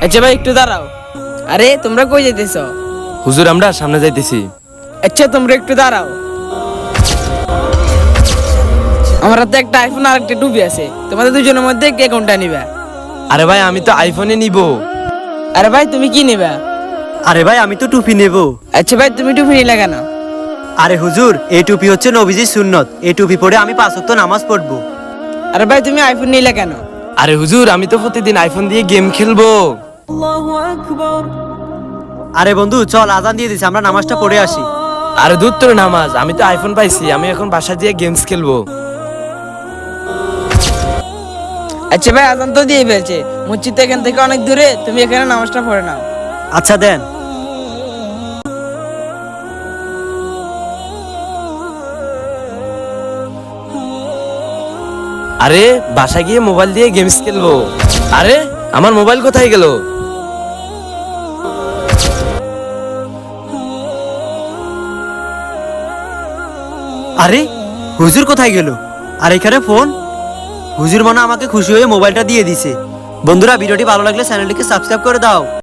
আচ্ছা ভাই একটু দাঁড়াও। আরে তোমরা কই যাইতেছো? হুজুর আমরা সামনে যাইতেছি। আচ্ছা তোমরা একটু দাঁড়াও। আমার হাতে একটা আইফোন আর একটা টুপি আছে, তোমাদের দুজনের মধ্যে কে কোনটা নিবা? আরে ভাই আমি তো আইফোনে নিব। আরে ভাই তুমি কি নিবা? আরে ভাই আমি তো টুপি নেব। আচ্ছা ভাই তুমি টুপি নিলে কেন? আরে হুজুর এই টুপি হচ্ছে নবীজির সুন্নত, এই টুপি পরে আমি 5 ওয়াক্ত নামাজ পড়বো। আরে ভাই তুমি আইফোন নিলে কেন? আরে হুজুর আমি তো প্রতিদিন আইফোন দিয়ে গেম খেলবো। আরে বন্ধু চল, আজান দিয়ে দিছে, আমরা নামাজটা পড়ে আসি। আরে দূর তোর নামাজ, আমি তো আইফোন পাইছি, আমি এখন বাসা দিয়ে গেমস খেলবো। আচ্ছা ভাই আজান তো দিয়ে ফেলছে, মসজিদ তো এখান থেকে অনেক দূরে, তুমি এখানে নামাজটা পড়ে নাও। আচ্ছা দেন। আরে বাসা গিয়ে মোবাইল দিয়ে গেমস খেলবো। আরে আমার মোবাইল কোথায় গেল? আরে হুজুর কোথায় গেল? আর এখানে ফোন। হুজুর মনে হয় আমাকে খুশি হয়ে মোবাইলটা দিয়ে দিছে। বন্ধুরা ভিডিওটি ভালো লাগলে চ্যানেলটিকে সাবস্ক্রাইব করে দাও।